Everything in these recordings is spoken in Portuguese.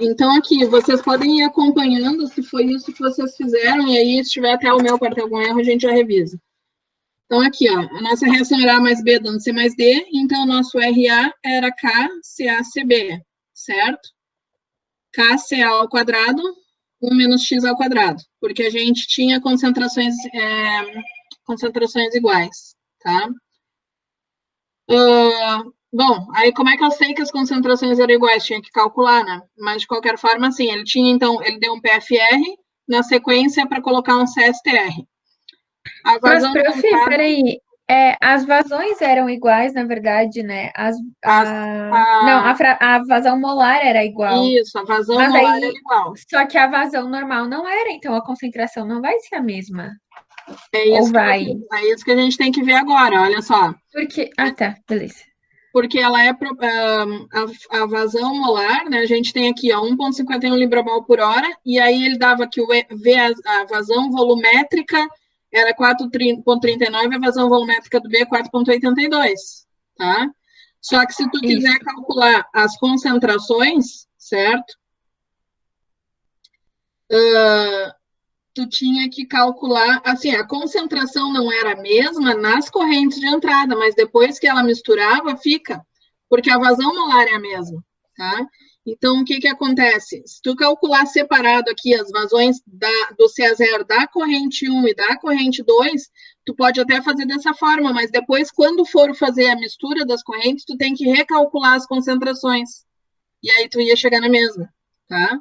Então, aqui, vocês podem ir acompanhando se foi isso que vocês fizeram, e aí, se tiver até o meu para ter algum erro, a gente já revisa. Então, aqui, ó, a nossa reação era A mais B dando C mais D, então o nosso RA era KCACB, certo? KCA ao quadrado, 1 menos X ao quadrado, porque a gente tinha concentrações iguais, tá? Bom, aí como é que eu sei que as concentrações eram iguais? Tinha que calcular, né? Mas, de qualquer forma, assim, ele deu um PFR, na sequência, para colocar um CSTR. Mas, prof, peraí, as vazões eram iguais, na verdade, né? Não, a vazão molar era igual. Isso, a vazão Mas molar aí, era igual. só que a vazão normal não era, então a concentração não vai ser a mesma. É Ou isso, vai? é isso que a gente tem que ver agora, olha só. Porque... Ah, tá, beleza. Porque ela é a vazão molar, né? A gente tem aqui, ó, 1,51 libra-mol por hora, e aí ele dava que a vazão volumétrica era 4,39, a vazão volumétrica do B é 4,82, tá? Só que se tu quiser calcular as concentrações, certo? Tu tinha que calcular, assim, a concentração não era a mesma nas correntes de entrada, mas depois que ela misturava, fica, porque a vazão molar é a mesma, tá? Então, o que que acontece? Se tu calcular separado aqui as vazões do CA0 da corrente 1 e da corrente 2, tu pode até fazer dessa forma, mas depois, quando for fazer a mistura das correntes, tu tem que recalcular as concentrações, e aí tu ia chegar na mesma, tá?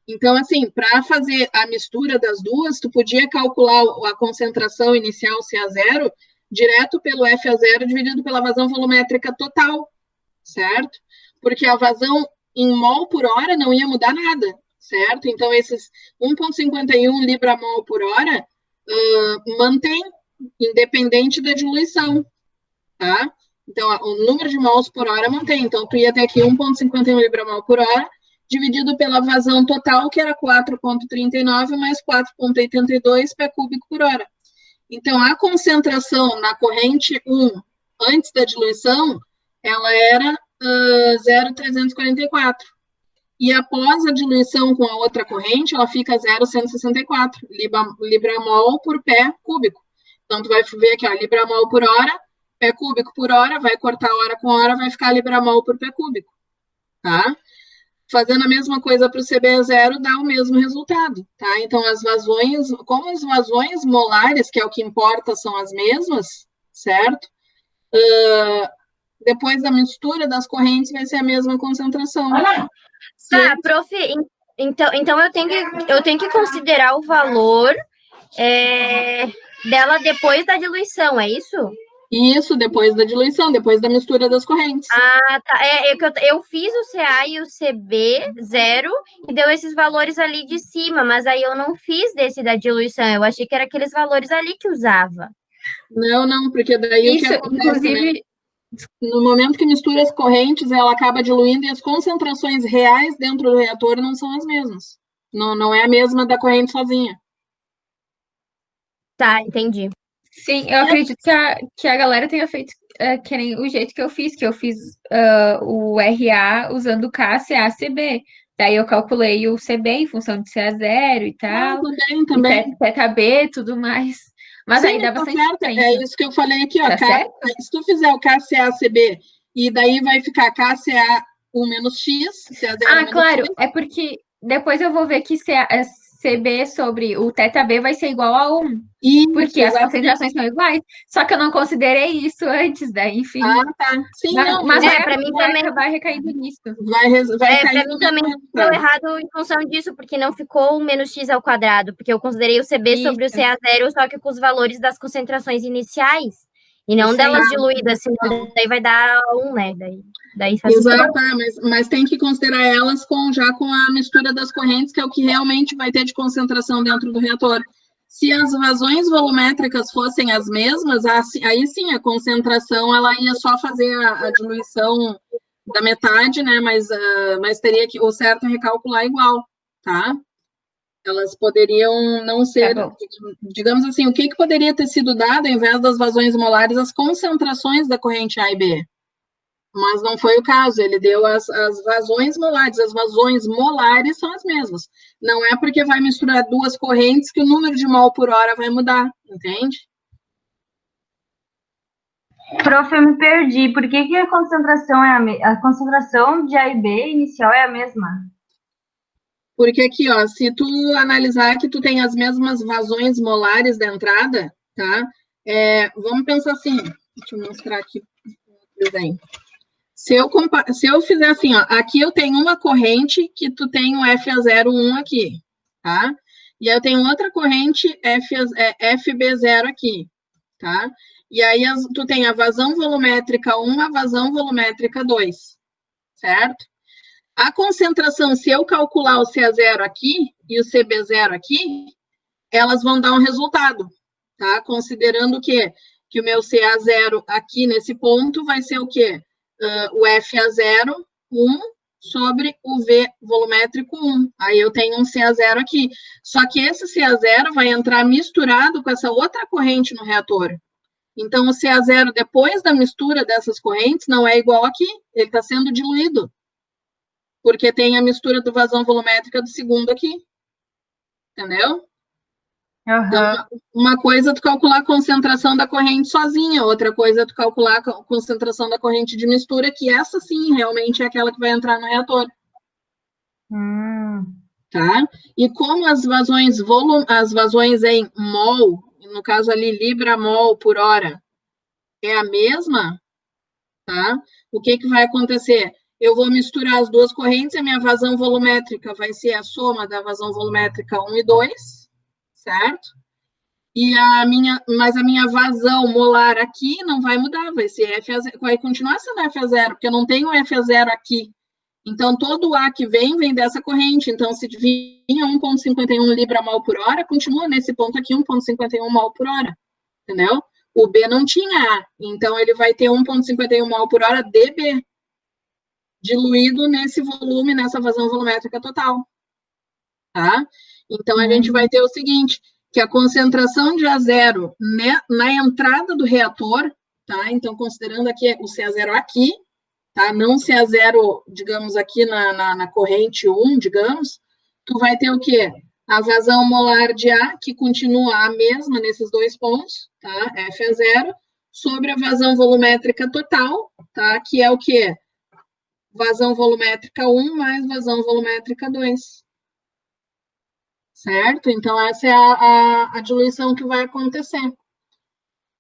Então, assim, para fazer a mistura das duas, tu podia calcular a concentração inicial CA0 direto pelo FA0 dividido pela vazão volumétrica total, certo? Porque a vazão em mol por hora não ia mudar nada, certo? Então, esses 1,51 libra-mol por hora mantém, independente da diluição, tá? Então, o número de mols por hora mantém. Então, tu ia ter aqui 1,51 libra-mol por hora, dividido pela vazão total, que era 4,39 mais 4,82 pé cúbico por hora. Então, a concentração na corrente 1, antes da diluição, ela era 0,344. E após a diluição com a outra corrente, ela fica 0,164 libra-mol por pé cúbico. Então, tu vai ver aqui, ó, libra-mol por hora, pé cúbico por hora, vai cortar hora com hora, vai ficar libra-mol por pé cúbico, tá? Fazendo a mesma coisa para o CB0 dá o mesmo resultado, tá? Então, as vazões, como as vazões molares, que é o que importa, são as mesmas, certo? Depois da mistura das correntes vai ser a mesma concentração. Tá, prof, então eu tenho que considerar o valor dela depois da diluição, é isso? Isso, depois da diluição, depois da mistura das correntes. Ah, tá. Eu fiz o CA e o CB 0 e deu esses valores ali de cima, mas aí eu não fiz desse da diluição. Eu achei que era aqueles valores ali que usava. Não, porque daí isso, o que acontece, inclusive, né? No momento que mistura as correntes, ela acaba diluindo e as concentrações reais dentro do reator não são as mesmas. Não é a mesma da corrente sozinha. Tá, entendi. Sim, eu acredito que a galera tenha feito que nem o jeito que eu fiz o RA usando o KCA-CB. Daí eu calculei o CB em função de CA0 e tal. Também. E teta B, tudo mais. Mas Sim, aí dá tá bastante certo. diferença. É isso que eu falei aqui, ó. Tá certo? Se tu fizer o KCA-CB e daí vai ficar KCA 1 menos X, CA0 menos claro, X. é porque depois eu vou ver que CB sobre o teta B vai ser igual a 1. Isso, Porque as concentrações são iguais. Só que eu não considerei isso antes, daí, enfim. Tá. Sim, mas para mim vai também acabar recaindo nisso. Vai cair para mim também deu errado em função disso, porque não ficou o menos x ao quadrado, porque eu considerei o CB sobre o CA0, só que com os valores das concentrações iniciais, e não delas diluídas, senão daí vai dar 1, né? Daí faz Exato, mas tem que considerar elas já com a mistura das correntes, que é o que realmente vai ter de concentração dentro do reator. Se as vazões volumétricas fossem as mesmas, aí sim a concentração ela ia só fazer a diluição da metade, né? Mas teria que o certo é recalcular igual, tá? Elas poderiam não ser, digamos assim, o que poderia ter sido dado, ao invés das vazões molares, as concentrações da corrente A e B. mas não foi o caso, ele deu as vazões molares. As vazões molares são as mesmas. Não é porque vai misturar duas correntes que o número de mol por hora vai mudar, entende? Prof, eu me perdi. Por que a concentração a concentração de A e B inicial é a mesma? Porque aqui, ó, se tu analisar que tu tem as mesmas vazões molares da entrada, tá? Vamos pensar assim, deixa eu mostrar aqui o desenho. Se eu fizer assim, ó, aqui eu tenho uma corrente que tu tem o FA01 aqui, tá? E eu tenho outra corrente FB0 aqui, tá? E aí tu tem a vazão volumétrica 1, a vazão volumétrica 2, certo? A concentração, se eu calcular o CA0 aqui e o CB0 aqui, elas vão dar um resultado, tá? Considerando que o meu CA0 aqui nesse ponto vai ser o quê? O FA0, 1, sobre o V volumétrico 1. Aí eu tenho um CA0 aqui. Só que esse CA0 vai entrar misturado com essa outra corrente no reator. Então, o CA0, depois da mistura dessas correntes, não é igual aqui. Ele está sendo diluído. Porque tem a mistura do vazão volumétrica do segundo aqui. Entendeu? Uhum. Então, uma coisa é tu calcular a concentração da corrente sozinha, outra coisa é tu calcular a concentração da corrente de mistura, que essa sim, realmente é aquela que vai entrar no reator. Tá? E como as vazões em mol, no caso ali, libra-mol por hora, é a mesma, tá? O que vai acontecer? Eu vou misturar as duas correntes, a minha vazão volumétrica vai ser a soma da vazão volumétrica 1 e 2, certo? Mas a minha vazão molar aqui não vai mudar, vai continuar sendo FA0, porque eu não tenho FA0 aqui. Então, todo o A que vem dessa corrente. Então, se vinha 1,51 libra-mol por hora, continua nesse ponto aqui 1,51 mol por hora, entendeu? O B não tinha A, então ele vai ter 1,51 mol por hora de B, diluído nesse volume, nessa vazão volumétrica total, tá? Então, a gente vai ter o seguinte, que a concentração de A0 na entrada do reator, tá? Então, considerando aqui o CA0 aqui, tá? Não CA0, digamos, aqui na corrente 1, digamos, tu vai ter o quê? A vazão molar de A, que continua a mesma nesses dois pontos, tá? FA0, sobre a vazão volumétrica total, tá? Que é o quê? Vazão volumétrica 1 mais vazão volumétrica 2. Certo? Então, essa é a diluição que vai acontecer.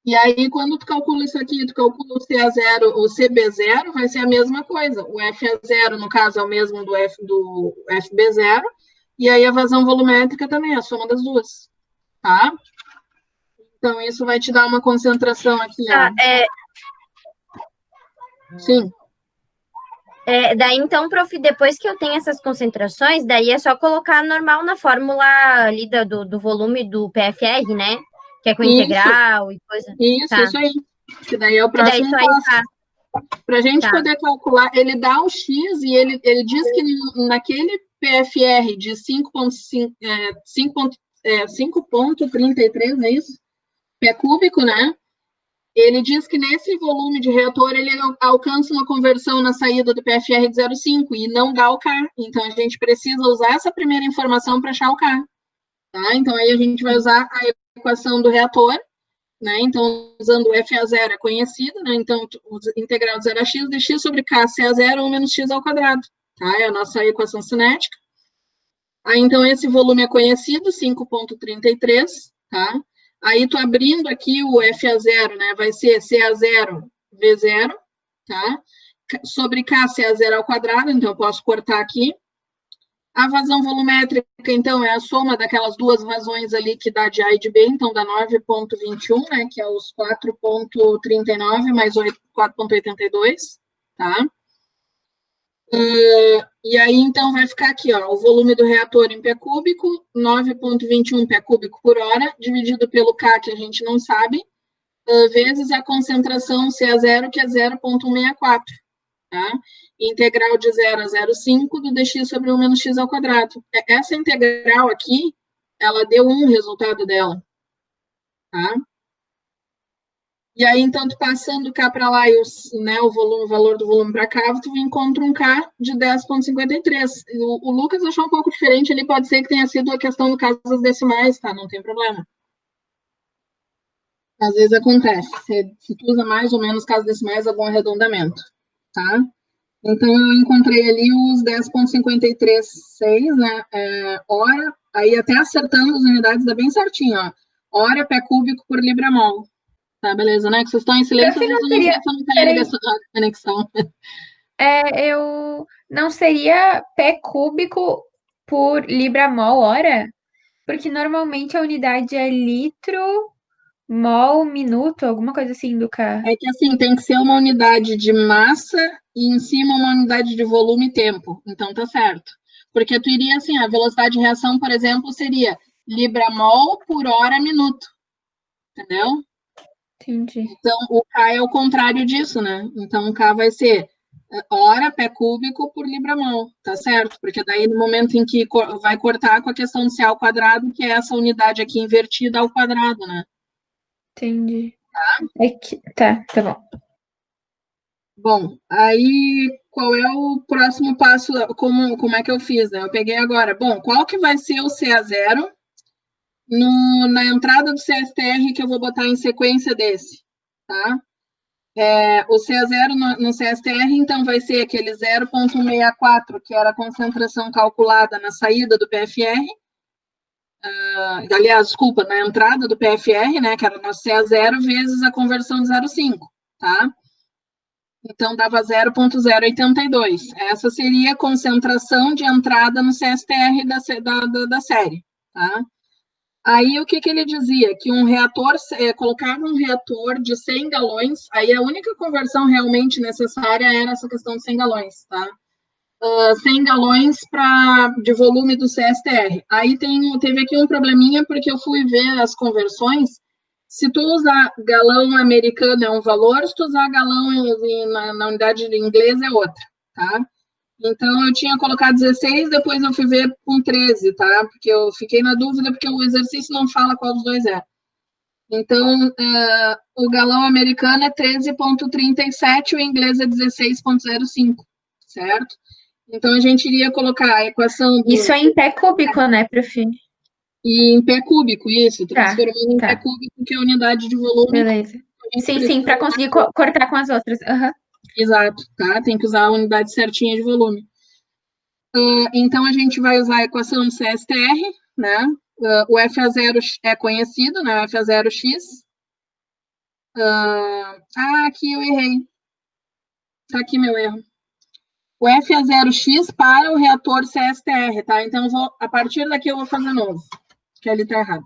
E aí, quando tu calcula isso aqui, tu calcula o CA0, o CB0, vai ser a mesma coisa. O FA0, no caso, é o mesmo do FB0, e aí a vazão volumétrica também, a soma das duas, tá? Então, isso vai te dar uma concentração aqui, ó. Sim. Daí, então, prof, depois que eu tenho essas concentrações, daí é só colocar normal na fórmula ali do volume do PFR, né? Que é com integral e coisa. Isso aí. Que daí é o próximo passo. Para a gente poder calcular, ele dá o X e ele diz que naquele PFR de 5,33, é isso? Pé cúbico, né? Ele diz que nesse volume de reator ele alcança uma conversão na saída do PFR de 0,5 e não dá o K. Então, a gente precisa usar essa primeira informação para achar o K. Tá? Então, aí a gente vai usar a equação do reator, né? Então, usando o FA0 é conhecido, né? Então, integral de 0 a x de x sobre K CA0 1 menos x ao quadrado. Tá? É a nossa equação cinética. Aí, então, esse volume é conhecido, 5,33, tá? Aí, tô abrindo aqui o FA0, né? Vai ser CA0, V0, tá? Sobre K, CA0 ao quadrado, então eu posso cortar aqui. A vazão volumétrica, então, é a soma daquelas duas vazões ali que dá de A e de B, então dá 9,21, né? Que é os 4,39 mais 4,82, tá? E aí, então, vai ficar aqui, ó, o volume do reator em pé cúbico, 9,21 pé cúbico por hora, dividido pelo K, que a gente não sabe, vezes a concentração CA0, que é 0,164, tá? Integral de 0 a 0,5 do dx sobre 1 menos x ao quadrado. Essa integral aqui, ela deu 1 resultado dela, tá? E aí, então, tu passando K para lá e né, o valor do volume para cá, tu encontra um K de 10,53. O Lucas achou um pouco diferente ali, pode ser que tenha sido a questão do caso das decimais, tá? Não tem problema. Às vezes acontece. Se tu usa mais ou menos casas decimais, é bom arredondamento, tá? Então, eu encontrei ali os 10,536, né? Hora, aí até acertando as unidades, dá bem certinho, ó. Hora pé cúbico por libra-mol. Tá, beleza, né? Que vocês estão em silêncio, às vezes eu não sei se eu não caí dessa conexão. Eu não seria pé cúbico por libra-mol hora? Porque normalmente a unidade é litro, mol, minuto, alguma coisa assim do K. É que assim, tem que ser uma unidade de massa e em cima uma unidade de volume e tempo. Então tá certo. Porque tu iria assim, a velocidade de reação, por exemplo, seria libra-mol por hora minuto. Entendeu? Entendi. Então, o K é o contrário disso, né? Então, o K vai ser hora pé cúbico por libra-mol, tá certo? Porque daí, no momento em que vai cortar com a questão de C ao quadrado, que é essa unidade aqui invertida ao quadrado, né? Entendi. Tá bom. Bom, aí qual é o próximo passo? Como é que eu fiz, né? Eu peguei agora. Bom, qual que vai ser o CA0 na entrada do CSTR que eu vou botar em sequência desse, tá? O CA0 no CSTR, então, vai ser aquele 0,64, que era a concentração calculada na saída do PFR. Aliás, desculpa, na entrada do PFR, né, que era o nosso CA0, vezes a conversão de 0,5, tá? Então, dava 0,082. Essa seria a concentração de entrada no CSTR da série, tá? Aí, o que ele dizia? Que um reator, colocava um reator de 100 galões, aí a única conversão realmente necessária era essa questão de 100 galões, tá? 100 galões de volume do CSTR. Aí teve aqui um probleminha, porque eu fui ver as conversões. Se tu usar galão americano é um valor, se tu usar galão na unidade inglesa é outra, tá? Então, eu tinha colocado 16, depois eu fui ver com 13, tá? Porque eu fiquei na dúvida, porque o exercício não fala qual dos dois é. Então, o galão americano é 13,37, o inglês é 16,05, certo? Então, a gente iria colocar a equação do... Isso é em pé cúbico, né, prof? E em pé cúbico, isso, transformando em pé Tá. cúbico, que é a unidade de volume. Beleza. Sim, para conseguir cortar com as outras. Uhum. Exato, tá? Tem que usar a unidade certinha de volume. Então, a gente vai usar a equação do CSTR, né? O FA0 é conhecido, né? O FA0x. Aqui eu errei. Tá aqui meu erro. O FA0x para o reator CSTR, tá? Então, a partir daqui eu vou fazer novo, que ali tá errado.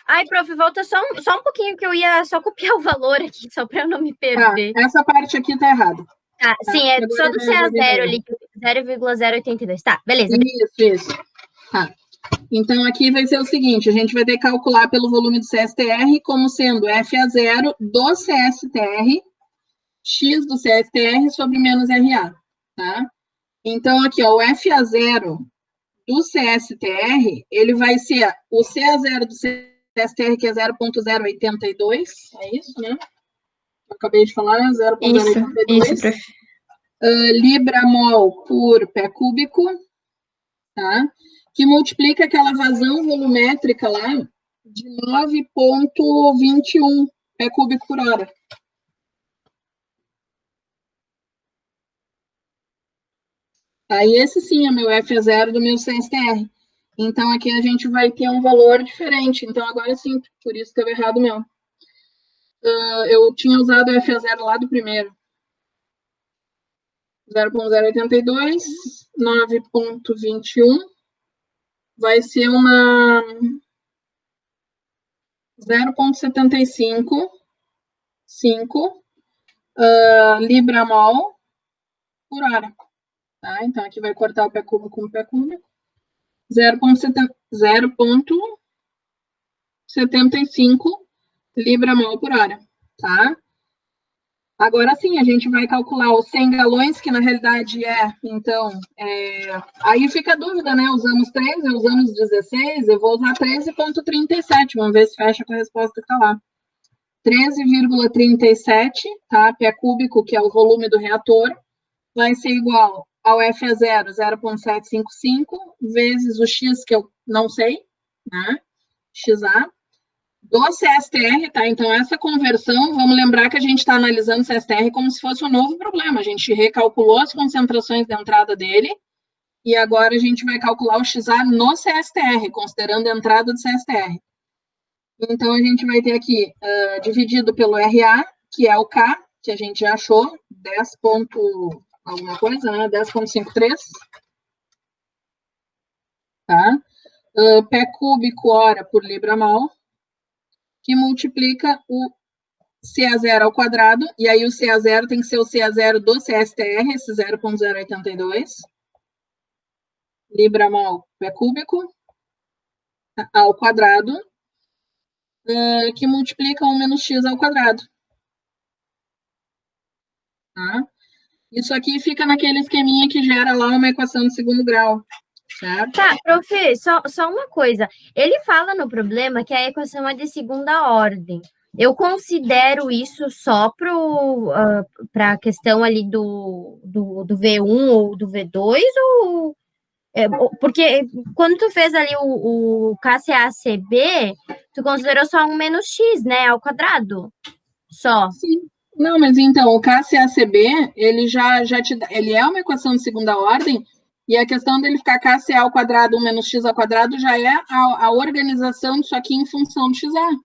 Ai, prof, volta só um pouquinho que eu ia só copiar o valor aqui, só para eu não me perder. Essa parte aqui tá errada. Tá, sim, é só do CA0 ali, 0,082. Tá, beleza. Isso. Tá. Então, aqui vai ser o seguinte, a gente vai ter que calcular pelo volume do CSTR como sendo FA0 do CSTR, X do CSTR sobre menos RA, tá? Então, aqui, ó, o FA0 do CSTR, ele vai ser o CA0 do CSTR, que é 0,082, é isso, né? Eu acabei de falar, 0,082. Isso, prof. Libra-mol por pé cúbico, tá? Que multiplica aquela vazão volumétrica lá de 9,21 pé cúbico por hora. Aí esse sim é meu FA0 do meu CSTR. Então aqui a gente vai ter um valor diferente. Então agora sim, por isso estava errado mesmo. Eu tinha usado o FA0 lá do primeiro. 0,082, 9,21. Vai ser uma 0,75 libra-mol por hora. Tá? Então, aqui vai cortar o pé cúbico com o pé cúbico. 0,75 libra-mol por hora. Tá? Agora sim, a gente vai calcular os 100 galões, que na realidade então, aí fica a dúvida, né? Usamos 13, usamos 16, eu vou usar 13,37, vamos ver se fecha com a resposta que está lá. 13,37, tá? Pé cúbico, que é o volume do reator, vai ser igual ao FA0, 0,755, vezes o X, que eu não sei, né? XA, do CSTR, tá? Então, essa conversão, vamos lembrar que a gente está analisando o CSTR como se fosse um novo problema. A gente recalculou as concentrações de entrada dele e agora a gente vai calcular o XA no CSTR, considerando a entrada do CSTR. Então, a gente vai ter aqui, dividido pelo RA, que é o K, que a gente já achou, 10 ponto alguma coisa, né? 10,53. Tá? Pé cúbico hora por libra-mol, que multiplica o CA0 ao quadrado, e aí o CA0 tem que ser o CA0 do CSTR, esse 0,082, libra-mol pé cúbico, ao quadrado, que multiplica 1 menos x ao quadrado. Tá? Isso aqui fica naquele esqueminha que gera lá uma equação de segundo grau, certo? Tá, prof, só uma coisa. Ele fala no problema que a equação é de segunda ordem. Eu considero isso só para a questão ali do V1 ou do V2, ou... porque quando tu fez ali o KCACB, tu considerou só 1 menos x, né, ao quadrado, só. Sim. Não, mas então, o KCACB, ele já te dá, ele é uma equação de segunda ordem, e a questão dele ficar KCA ao quadrado 1 menos x ao quadrado já é a organização disso aqui em função de XA.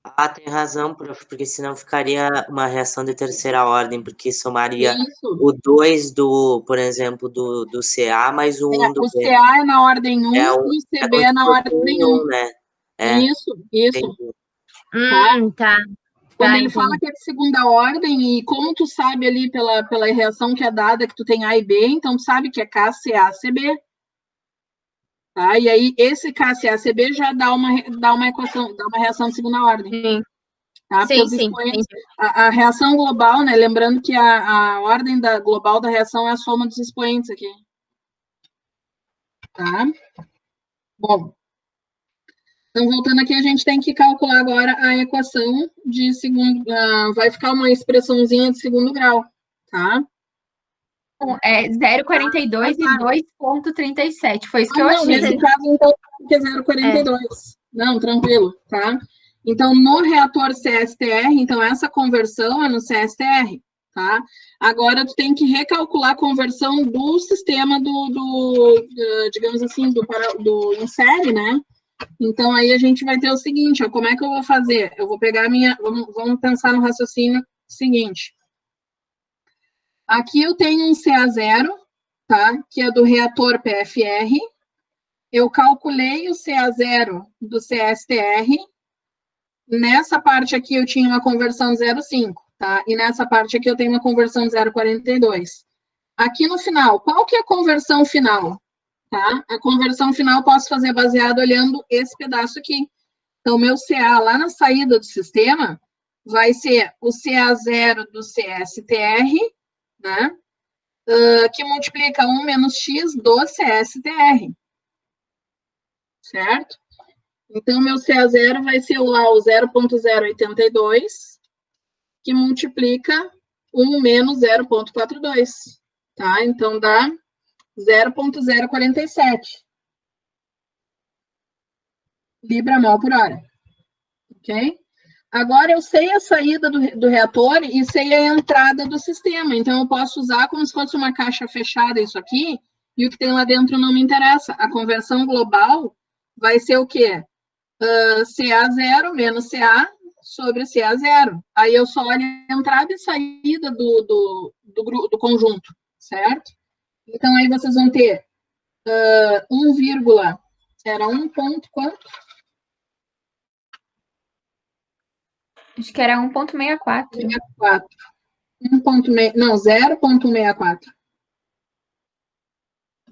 Ah, tem razão, prof, porque senão ficaria uma reação de terceira ordem, porque somaria Isso. o 2 do, por exemplo, do CA mais o 1 do O B. CA é na ordem 1 É e o CB é na ordem 1. né? Isso. Entendi. Tá. Quando ele entendi. fala que é de segunda ordem, e como tu sabe ali pela reação que é dada, que tu tem A e B, então tu sabe que é KCACB. Tá? E aí, esse KCACB já dá uma equação, dá uma reação de segunda ordem. Sim. Tá? Porque os expoentes, a reação global, né? Lembrando que a ordem global da reação é a soma dos expoentes aqui. Tá? Bom. Então, voltando aqui, a gente tem que calcular agora a equação de segundo... vai ficar uma expressãozinha de segundo grau, tá? É 0,42 e 2,37. Foi isso que eu Não, achei. nesse caso, então, que é 0,42. Não, tranquilo, tá? Então, no reator CSTR, então, essa conversão é no CSTR, tá? Agora, tu tem que recalcular a conversão do sistema digamos assim, do em série, né? Então, aí a gente vai ter o seguinte, ó, como é que eu vou fazer? Eu vou pegar a minha... Vamos pensar no raciocínio seguinte. Aqui eu tenho um CA0, tá? Que é do reator PFR. Eu calculei o CA0 do CSTR. Nessa parte aqui eu tinha uma conversão de 0,5, tá? E nessa parte aqui eu tenho uma conversão de 0,42. Aqui no final, qual que é a conversão final? Tá? A conversão final eu posso fazer baseado olhando esse pedaço aqui. Então, meu CA lá na saída do sistema vai ser o CA0 do CSTR, né? Que multiplica 1 menos x do CSTR. Certo? Então, meu CA0 vai ser lá o 0,082, que multiplica 1 menos 0,42. Tá? Então, dá 0,047 libra-mol por hora. Ok? Agora, eu sei a saída do reator e sei a entrada do sistema. Então, eu posso usar como se fosse uma caixa fechada isso aqui, e o que tem lá dentro não me interessa. A conversão global vai ser o quê? CA0 menos CA sobre CA0. Aí eu só olho a entrada e saída do conjunto, certo? Então, aí vocês vão ter 1, era 1 ponto quanto? Acho que era 1,64. 64. 0,64.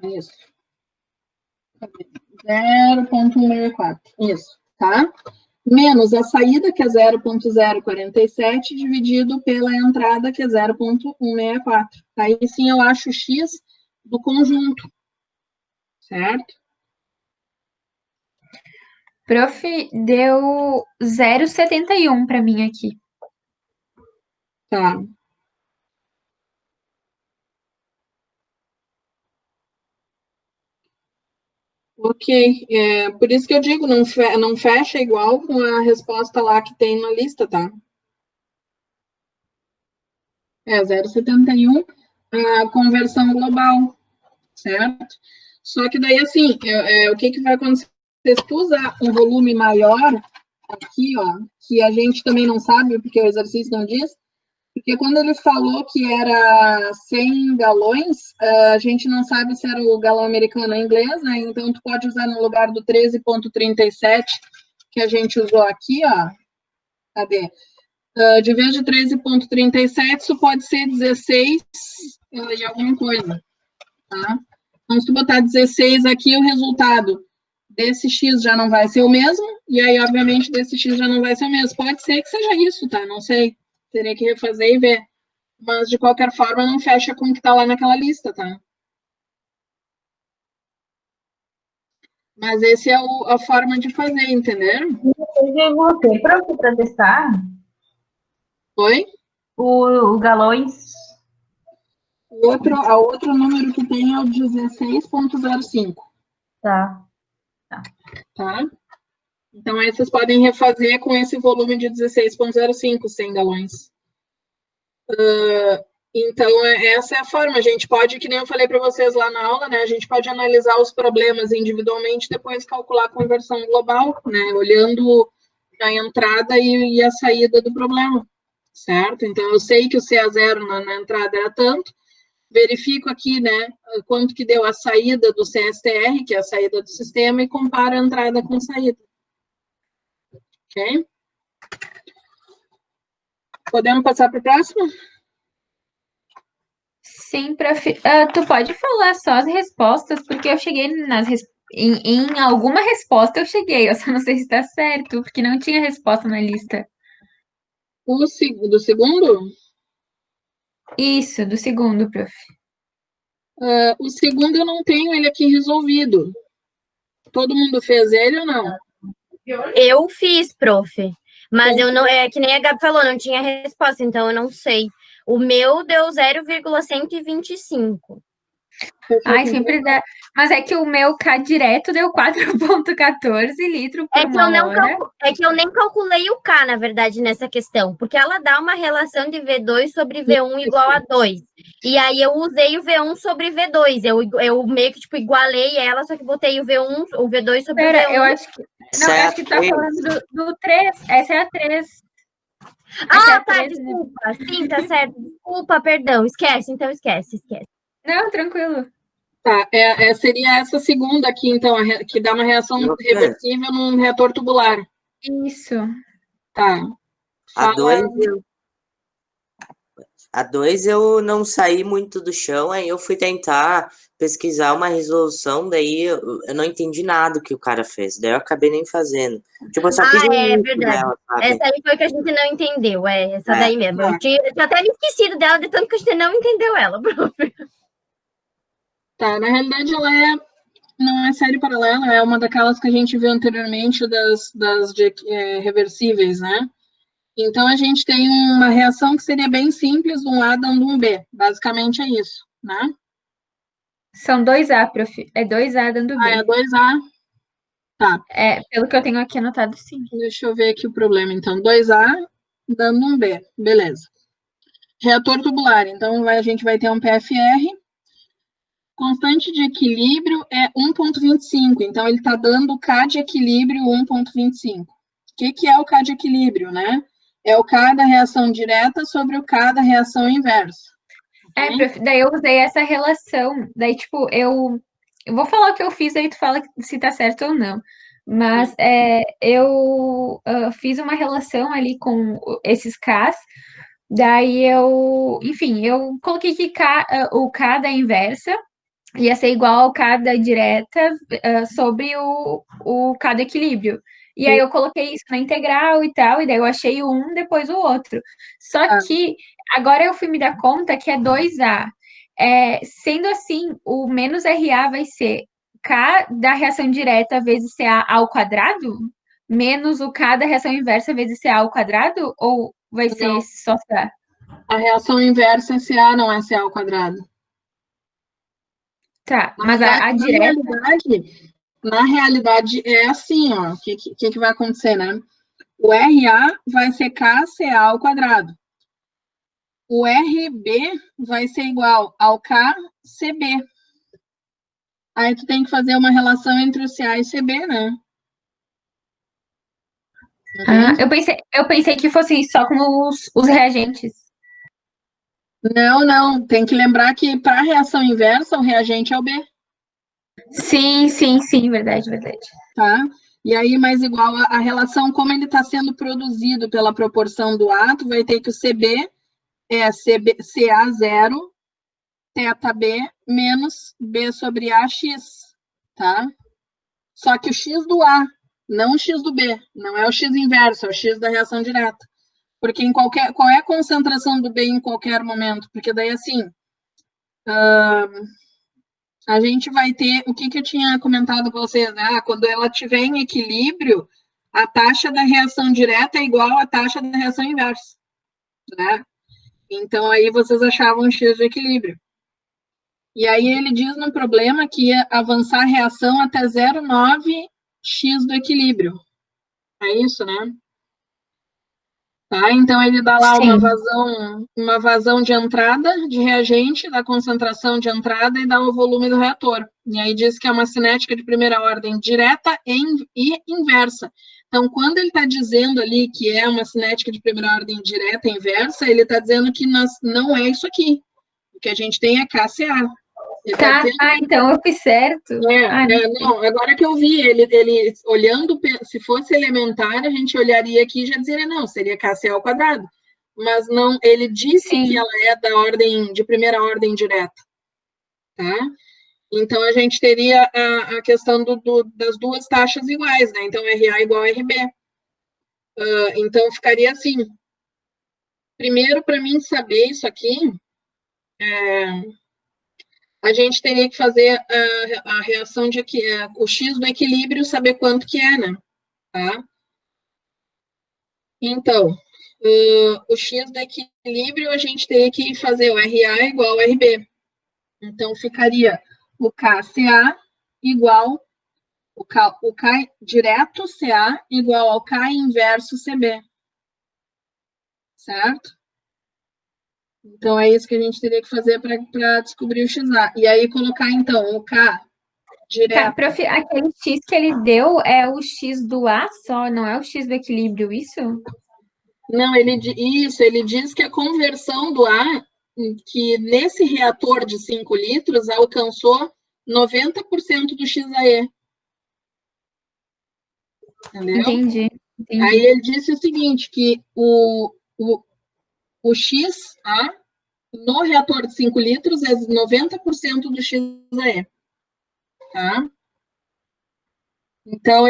Isso. 0,164. Isso, tá? Menos a saída, que é 0,047, dividido pela entrada, que é 0,164. Aí sim eu acho o X do conjunto. Certo? Prof, deu 0,71 para mim aqui. Tá. Ok, por isso que eu digo, não fecha igual com a resposta lá que tem na lista, tá? 0,71, a conversão global, certo? Só que daí, assim, o que vai acontecer? Se tu usar um volume maior, aqui, ó, que a gente também não sabe, porque o exercício não diz, porque quando ele falou que era 100 galões, a gente não sabe se era o galão americano ou inglês, né? Então, tu pode usar no lugar do 13,37 que a gente usou aqui, ó. Cadê? De vez de 13,37, isso pode ser 16 e alguma coisa, tá? Então, se tu botar 16 aqui, o resultado desse X já não vai ser o mesmo, e aí, obviamente, desse X já não vai ser o mesmo. Pode ser que seja isso, tá? Não sei. Teria que refazer e ver. Mas, de qualquer forma, não fecha com o que está lá naquela lista, tá? Mas esse é a forma de fazer, entenderam? Eu vou ter para testar Oi? o galões. A outro número que tem é o 16,05. Tá. Tá? Então, aí vocês podem refazer com esse volume de 16,05, 100 galões. Então, essa é a forma. A gente pode, que nem eu falei para vocês lá na aula, né? A gente pode analisar os problemas individualmente, depois calcular a conversão global, né? Olhando a entrada e a saída do problema, certo? Então, eu sei que o CA0 na entrada era tanto, verifico aqui, né, quanto que deu a saída do CSTR, que é a saída do sistema, e comparo a entrada com a saída. Ok? Podemos passar para o próximo? Sim, prof. Tu pode falar só as respostas, porque eu cheguei em alguma resposta eu cheguei, eu só não sei se está certo, porque não tinha resposta na lista. Do segundo? Isso, do segundo, prof. O segundo eu não tenho ele aqui resolvido. Todo mundo fez ele ou não? Eu fiz, prof. Mas eu não, é que nem a Gabi falou, não tinha resposta, então eu não sei. O meu deu 0,125. Ai, sempre dá. Mas é que o meu K direto deu 4,14 litros por uma hora. É que eu nem calculei o K, na verdade, nessa questão, porque ela dá uma relação de V2 sobre V1 igual a 2. E aí eu usei o V1 sobre V2. Eu meio que tipo igualei ela, só que botei o V1, o V2 sobre Pera, V1. eu acho que. Não, eu acho que tá falando do 3. Essa é a 3. Ah, tá, desculpa. Sim, tá certo. Desculpa, perdão. Esquece, então esquece. Não, tranquilo. Tá, seria essa segunda aqui, então, que dá uma reação reversível num reator tubular. Isso. Tá. A 2 eu não saí muito do chão, aí eu fui tentar pesquisar uma resolução, daí eu não entendi nada do que o cara fez, daí eu acabei nem fazendo. Tipo, eu só fiz verdade. Dela, sabe? Essa aí foi que a gente não entendeu, essa daí mesmo. Eu tinha até me esquecido dela, de tanto que a gente não entendeu ela, prof. Tá, na realidade ela não é série paralela, é uma daquelas que a gente viu anteriormente das reversíveis, né? Então a gente tem uma reação que seria bem simples, um A dando um B. Basicamente é isso, né? São 2A, prof. É 2A dando B. É 2A. Tá. Pelo que eu tenho aqui anotado, sim. Deixa eu ver aqui o problema. Então, 2A dando um B. Beleza. Reator tubular. Então, a gente vai ter um PFR. Constante de equilíbrio é 1,25. Então, ele está dando K de equilíbrio 1,25. O que é o K de equilíbrio, né? É o K da reação direta sobre o K da reação inversa. Okay? Prof, daí eu usei essa relação. Daí, tipo, eu vou falar o que eu fiz, aí tu fala se tá certo ou não. Mas eu fiz uma relação ali com esses Ks. Daí enfim, eu coloquei que o K da inversa ia ser igual ao K da direta sobre o K do equilíbrio. E aí eu coloquei isso na integral e tal, e daí eu achei um, depois o outro. Só que agora eu fui me dar conta que é 2A. Sendo assim, o menos RA vai ser K da reação direta vezes CA ao quadrado? menos o K da reação inversa vezes CA ao quadrado? Ou vai ser Não. só CA? A reação inversa é CA, não é CA ao quadrado. Tá, Na mas verdade, a direta... na realidade é assim, ó. O que vai acontecer, né? O RA vai ser KCA ao quadrado. O RB vai ser igual ao KCB. Aí tu tem que fazer uma relação entre o CA e o CB, né? Ah, Entende? eu pensei que fossem só com os reagentes. Não. Tem que lembrar que para a reação inversa, o reagente é o B, Sim, verdade. tá? E aí, mais igual a relação, como ele está sendo produzido pela proporção do A, tu vai ter que o CB é CA0 θB menos B sobre AX, tá? Só que o X do A, não o X do B, não é o X inverso, é o X da reação direta. Porque qual é a concentração do B em qualquer momento? Porque daí, assim, a gente vai ter, o que eu tinha comentado com vocês, né? Quando ela estiver em equilíbrio, a taxa da reação direta é igual à taxa da reação inversa, né? Então, aí vocês achavam um X de equilíbrio. E aí ele diz no problema que ia avançar a reação até 0,9x do equilíbrio. É isso, né? Tá? Então ele dá lá Sim. uma vazão de entrada de reagente, da concentração de entrada e dá o volume do reator. E aí diz que é uma cinética de primeira ordem direta e inversa. Então, quando ele está dizendo ali que é uma cinética de primeira ordem direta e inversa, ele está dizendo que não é isso aqui. O que a gente tem é KCA. Tá, então eu fiz certo. Não, agora que eu vi ele olhando, se fosse elementar, a gente olharia aqui e já dizeria, não, seria KCA ao quadrado. Mas não, ele disse que ela é da ordem, de primeira ordem direta, tá? Então, a gente teria a questão das duas taxas iguais, né? Então, RA igual a RB. Então, ficaria assim. Primeiro, para mim saber isso aqui, a gente teria que fazer a reação de o X do equilíbrio, saber quanto que é, né? Tá? Então, o X do equilíbrio, a gente teria que fazer o RA igual ao RB. Então, ficaria o KCA igual, o K direto CA igual ao K inverso CB. Certo? Então, é isso que a gente teria que fazer para descobrir o XA. E aí, colocar, então, o K direto. Tá, prof, aquele X que ele deu é o X do A só, não é o X do equilíbrio, isso? Não, ele diz que a conversão do A, que nesse reator de 5 litros, alcançou 90% do XAE. Entendeu? Entendi. Aí ele disse o seguinte, que o XA no reator de 5 litros é 90% do XAE. Tá? Então,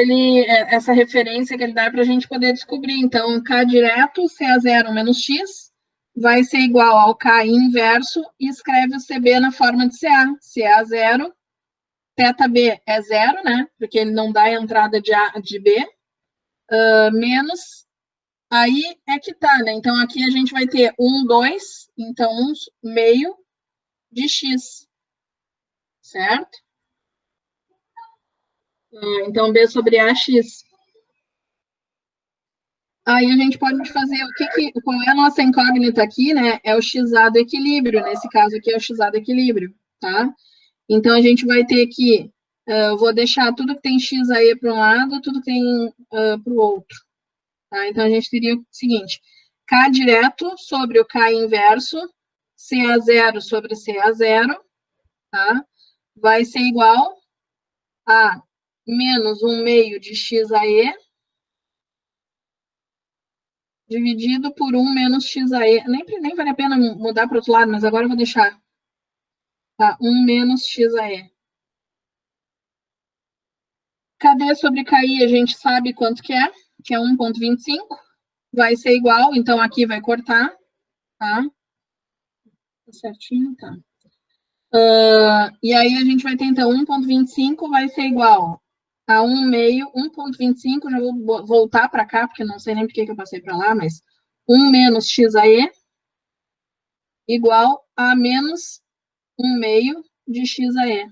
essa referência que ele dá para a gente poder descobrir. Então, K direto, CA0 menos X, vai ser igual ao K inverso e escreve o CB na forma de CA. CA0, θB é zero, né? Porque ele não dá entrada de B, menos, aí é que tá, né? Então, aqui a gente vai ter 1, 2, então 1 meio de X, certo? Então, B sobre AX. Aí a gente pode fazer qual é a nossa incógnita aqui, né? É o XA do equilíbrio, nesse caso aqui é o XA do equilíbrio, tá? Então a gente vai ter que, eu vou deixar tudo que tem X aí para um lado, tudo que tem para o outro, tá? Então a gente teria o seguinte, K direto sobre o K inverso, CA0 sobre CA0, tá? Vai ser igual a menos 1 meio de XAE, dividido por 1 menos XAE. Nem vale a pena mudar para o outro lado, mas agora eu vou deixar. Tá? 1 menos XAE. KD sobre KI a gente sabe quanto que é 1,25. Vai ser igual, então aqui vai cortar. Tá? Tá certinho, tá. E aí a gente vai ter, então, 1,25 vai ser igual a 1 meio, 1,25, já vou voltar para cá, porque não sei nem por que eu passei para lá, mas 1 menos x a e igual a menos 1 meio de x a e.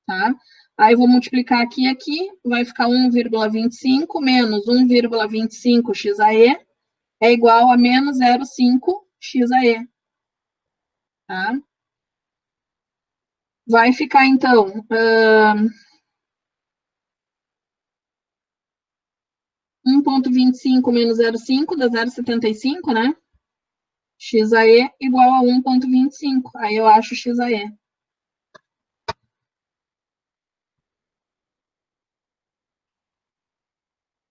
Tá? Aí vou multiplicar aqui e aqui, vai ficar 1,25 menos 1,25 x a e é igual a menos 0,5 x a e. Tá? Vai ficar, então, 1,25 menos 0,5 dá 0,75, né? X a e igual a 1,25. Aí eu acho x a e.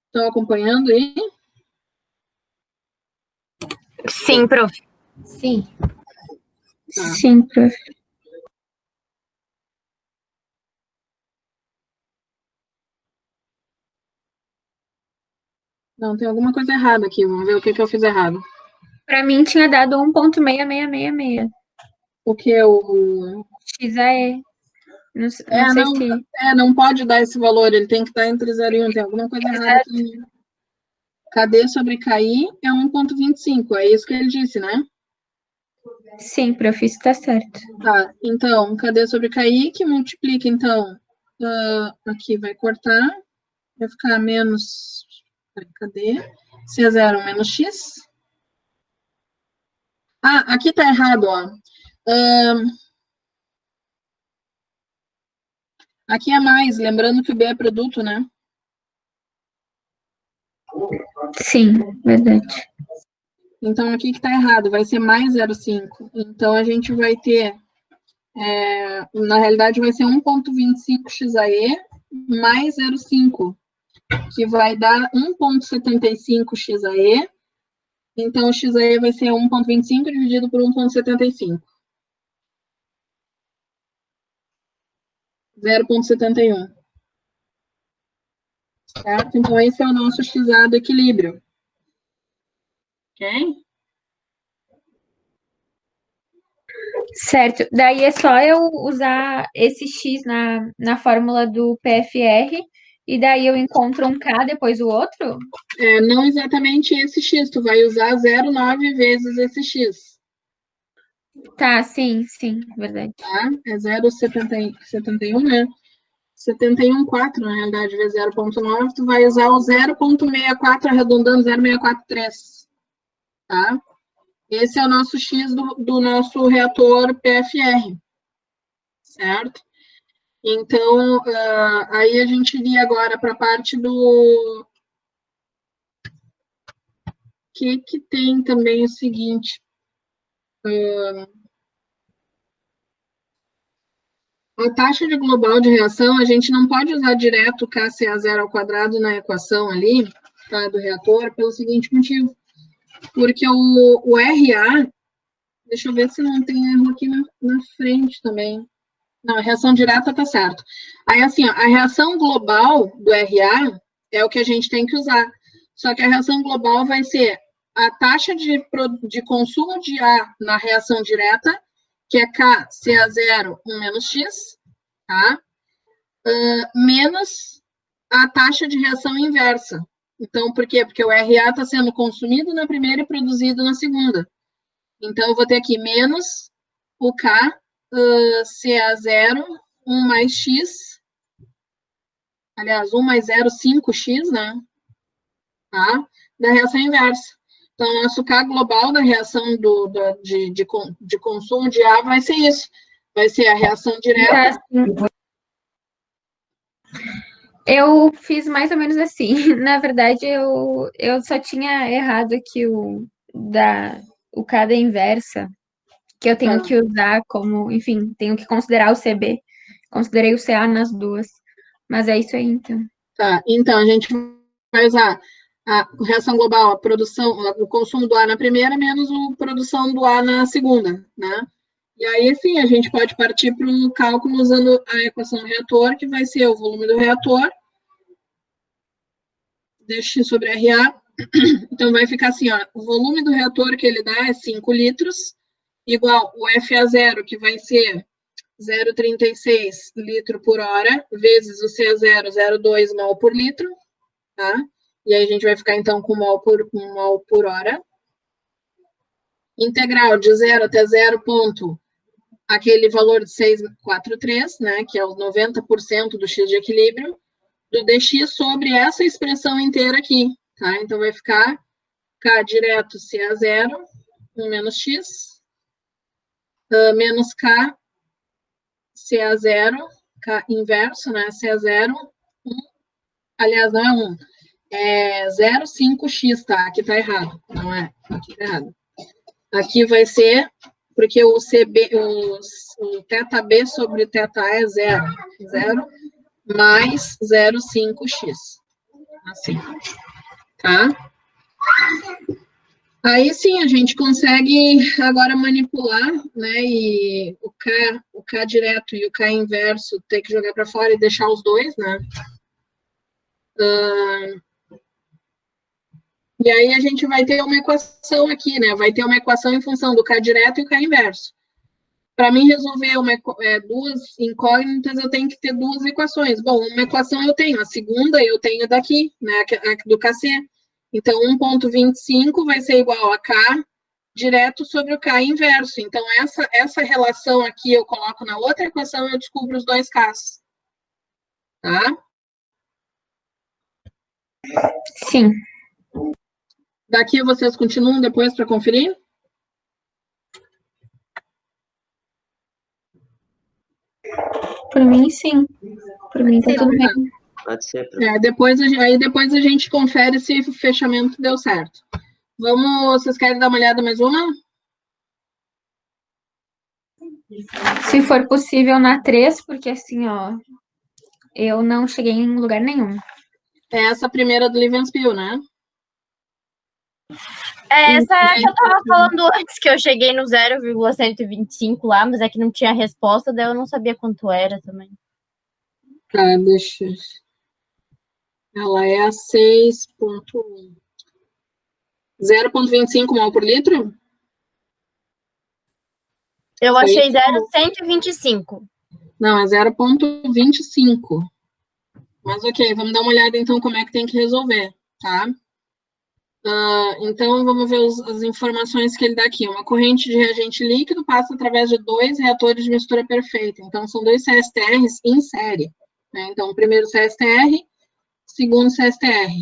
Estão acompanhando aí? Sim, prof. Sim. Tá. Sim, prof. Não, tem alguma coisa errada aqui. Vamos ver o que eu fiz errado. Para mim tinha dado 1,6666. O que o... X a e. Não sei se... não pode dar esse valor. Ele tem que estar entre 0 e 1. Tem alguma coisa errada aqui. KD sobre KI é 1,25. É isso que ele disse, né? Sim, prof, isso tá certo. Tá, então, KD sobre KI que multiplica, então, aqui vai cortar, vai ficar menos, cadê? Se é 0 menos x. Ah, aqui tá errado, ó. Aqui é mais, lembrando que o B é produto, né? Sim, verdade. Então, aqui que tá errado, vai ser mais 0,5. Então, a gente vai ter, na realidade, vai ser 1,25 x a e mais 0,5, que vai dar 1,75 x a e. Então, o x a e vai ser 1,25 dividido por 1,75. 0,71. Certo? Então, esse é o nosso x-A do equilíbrio. Ok? Certo. Daí é só eu usar esse x na fórmula do PFR e daí eu encontro um K depois o outro? Não exatamente esse x, tu vai usar 0,9 vezes esse x. Tá, sim, verdade. Tá? É 0,71, né? 71,4, na realidade, vezes 0,9, tu vai usar o 0,64, arredondando 0,643. Tá? Esse é o nosso x do nosso reator PFR. Certo? Então, aí a gente iria agora para a parte do... que tem também o seguinte... a taxa de global de reação, a gente não pode usar direto KCA0² na equação ali, tá, do reator, pelo seguinte motivo. Porque o RA, deixa eu ver se não tem erro aqui na frente também. Não, a reação direta tá certo. Aí, assim, ó, a reação global do RA é o que a gente tem que usar. Só que a reação global vai ser a taxa de consumo de A na reação direta, que é KCA0 menos X, tá? Menos a taxa de reação inversa. Então, por quê? Porque o RA está sendo consumido na primeira e produzido na segunda. Então, eu vou ter aqui menos o K, CA0, 1 mais X, aliás, 1 mais 0, 5X, né? Tá? Da reação inversa. Então, o nosso K global da reação de consumo de A vai ser isso. Vai ser a reação direta. Eu fiz mais ou menos assim. Na verdade, eu só tinha errado aqui o K da inversa, que eu tenho que usar como, enfim, tenho que considerar o CB. Considerei o CA nas duas. Mas é isso aí, então. Tá, então a gente vai usar a reação global, a produção, o consumo do A na primeira, menos a produção do A na segunda, né? E aí, sim, a gente pode partir para o cálculo usando a equação do reator, que vai ser o volume do reator, dx sobre RA. Então, vai ficar assim, ó, o volume do reator que ele dá é 5 litros, igual o FA0, que vai ser 0,36 litro por hora, vezes o CA0, 0,2 mol por litro, tá? E aí a gente vai ficar, então, com mol por hora. Integral de 0 até 0, aquele valor de 643, né, que é os 90% do x de equilíbrio, do dx sobre essa expressão inteira aqui, tá? Então, vai ficar K direto CA0, 1 menos x, menos K CA0, K inverso, né, CA0, 1, aliás, não é 1, é 0,5x, tá? Aqui tá errado, não é? Aqui tá errado. Aqui vai ser, porque o θB sobre θA é 0. 0 mais 0,5x. Assim. Tá? Aí sim, a gente consegue agora manipular, né? E o K direto e o K inverso ter que jogar para fora e deixar os dois, né? E aí a gente vai ter uma equação aqui, né? Vai ter uma equação em função do K direto e o K inverso. Para mim resolver duas incógnitas, eu tenho que ter duas equações. Bom, uma equação eu tenho, a segunda eu tenho daqui, né? A do KC. Então, 1,25 vai ser igual a K direto sobre o K inverso. Então, essa relação aqui eu coloco na outra equação e eu descubro os dois Ks. Tá? Sim. Daqui vocês continuam depois para conferir? Por mim, sim. Por mim, tá tudo bem. Pode ser. Depois a gente confere se o fechamento deu certo. Vocês querem dar uma olhada mais uma? Se for possível, na 3, porque assim, ó, eu não cheguei em lugar nenhum. É essa primeira do Livenspiel, né? Essa é a que eu tava falando antes, que eu cheguei no 0,125 lá, mas é que não tinha resposta, daí eu não sabia quanto era também. Tá, deixa. Ela é a 6,1. 0,25 mol por litro? Eu achei 0,125. Não, é 0,25. Mas ok, vamos dar uma olhada então como é que tem que resolver, tá? Então, vamos ver as informações que ele dá aqui. Uma corrente de reagente líquido passa através de 2 reatores de mistura perfeita. Então, são 2 CSTRs em série, né? Então, o primeiro CSTR, segundo CSTR.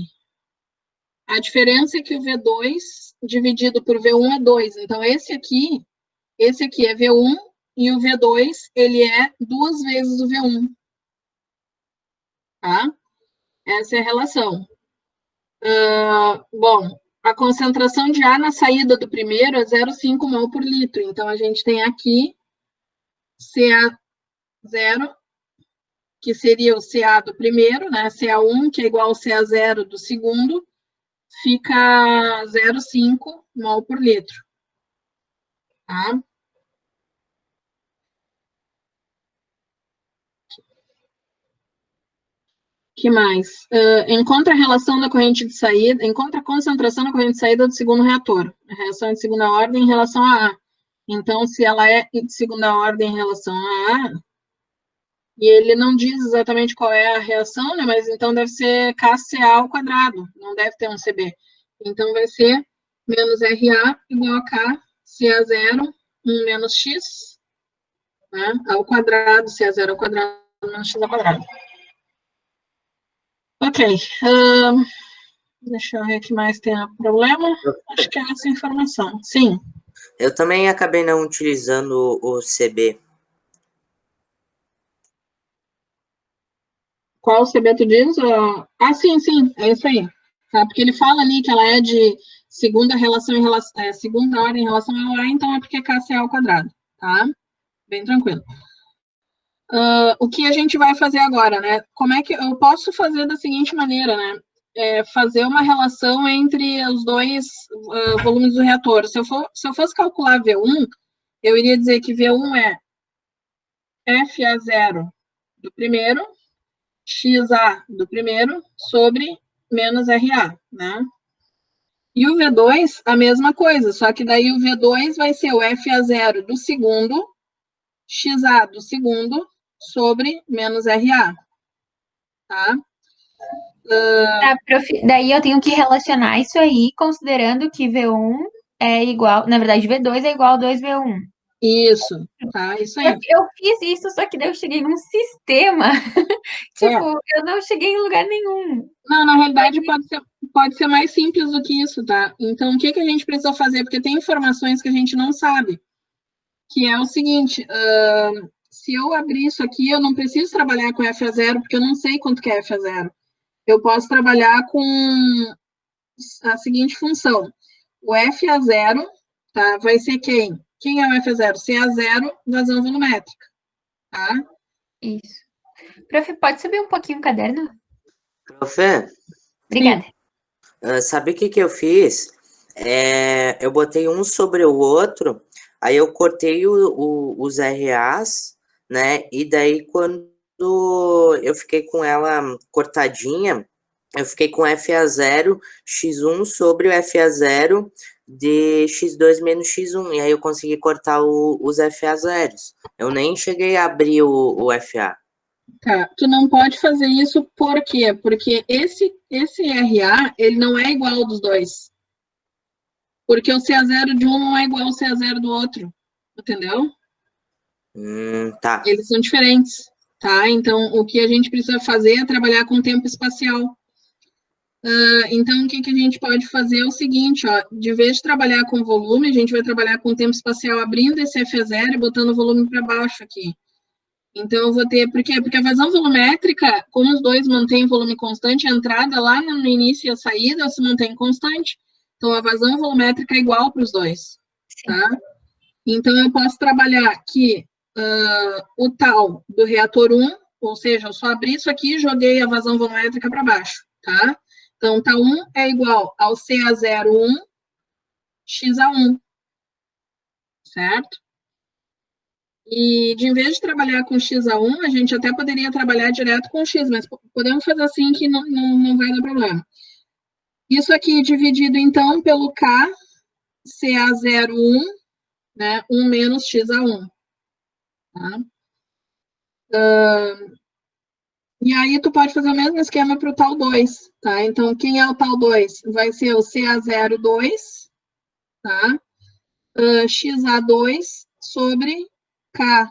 A diferença é que o V2 dividido por V1 é 2. Então, esse aqui é V1 e o V2, ele é 2 vezes o V1. Tá? Essa é a relação. Bom, a concentração de ar na saída do primeiro é 0,5 mol por litro. Então, a gente tem aqui CA0, que seria o CA do primeiro, né? CA1, que é igual ao CA0 do segundo, fica 0,5 mol por litro. Tá? Que mais? Encontra a relação da corrente de saída, encontra a concentração na corrente de saída do segundo reator. A reação é de segunda ordem em relação a A. Então, se ela é de segunda ordem em relação a A, e ele não diz exatamente qual é a reação, né? Mas então deve ser KCA ao quadrado, não deve ter um CB. Então, vai ser menos RA igual a KCA0, 1 menos X, né? Ao quadrado, CA0 ao quadrado, menos X ao quadrado. Ok. Deixa eu ver o que mais tem problema. Acho que é essa informação. Sim. Eu também acabei não utilizando o CB. Qual CB tu diz? Sim, é isso aí. Tá? Porque ele fala ali que ela é de segunda ordem em relação a A, então é porque é KCA ao quadrado, tá? Bem tranquilo. O que a gente vai fazer agora, né? Como é que eu posso fazer da seguinte maneira, né? Fazer uma relação entre os dois volumes do reator. Se eu fosse calcular V1, eu iria dizer que V1 é FA0 do primeiro, XA do primeiro, sobre menos RA, né? E o V2, a mesma coisa, só que daí o V2 vai ser o FA0 do segundo, XA do segundo sobre menos RA, tá? Tá, daí eu tenho que relacionar isso aí, considerando que V1 é igual, na verdade, V2 é igual a 2V1. Isso, tá? Isso aí. Eu fiz isso, só que daí eu cheguei num sistema. Tipo, eu não cheguei em lugar nenhum. Não, na realidade pode ser mais simples do que isso, tá? Então, o que a gente precisa fazer? Porque tem informações que a gente não sabe, que é o seguinte, se eu abrir isso aqui, eu não preciso trabalhar com F a 0, porque eu não sei quanto que é F a 0. Eu posso trabalhar com a seguinte função. O F a 0, tá? Vai ser quem? Quem é o F a 0? C a 0, vazão volumétrica, tá? Isso. Prof, pode subir um pouquinho o caderno? Profe, Obrigada. sabe o que eu fiz? Eu botei um sobre o outro, aí eu cortei os RAs, né? E daí, quando eu fiquei com ela cortadinha, eu fiquei com F a 0, X1 sobre o F a 0 de X2 menos X1. E aí eu consegui cortar os F a 0s. Eu nem cheguei a abrir o FA. Tá, tu não pode fazer isso por quê? Porque esse RA, ele não é igual ao dos dois. Porque o CA0 de um não é igual ao CA0 do outro, entendeu? Tá. Eles são diferentes, tá? Então, o que a gente precisa fazer é trabalhar com tempo espacial. Então, o que a gente pode fazer é o seguinte, ó, de vez de trabalhar com volume, a gente vai trabalhar com tempo espacial abrindo esse F0 e botando o volume para baixo aqui. Então, eu vou ter... Por quê? Porque a vazão volumétrica, como os dois mantêm volume constante, a entrada lá no início e a saída se mantém constante. Então, a vazão volumétrica é igual para os dois, tá? Então, eu posso trabalhar aqui o tal do reator 1, ou seja, eu só abri isso aqui e joguei a vazão volumétrica para baixo, tá? Então, tal 1 é igual ao CA01 XA1, certo? E, de vez de trabalhar com XA1, a gente até poderia trabalhar direto com X, mas podemos fazer assim que não vai dar problema. Isso aqui dividido, então, pelo K, CA01, né, 1 menos XA1. Tá? E aí, tu pode fazer o mesmo esquema para o tal 2, tá? Então, quem é o tal 2? Vai ser o CA02, tá? XA2 sobre K.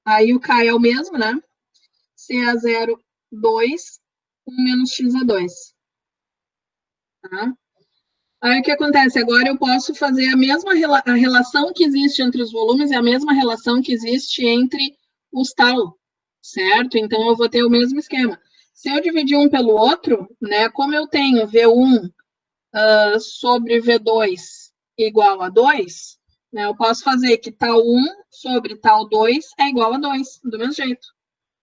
Aí, o K é o mesmo, né? CA02, 1 menos XA2. Tá? Aí, o que acontece? Agora, eu posso fazer a mesma a relação que existe entre os volumes e a mesma relação que existe entre os tal, certo? Então, eu vou ter o mesmo esquema. Se eu dividir um pelo outro, né, como eu tenho V1 sobre V2 igual a 2, né, eu posso fazer que tal 1 sobre tal 2 é igual a 2, do mesmo jeito.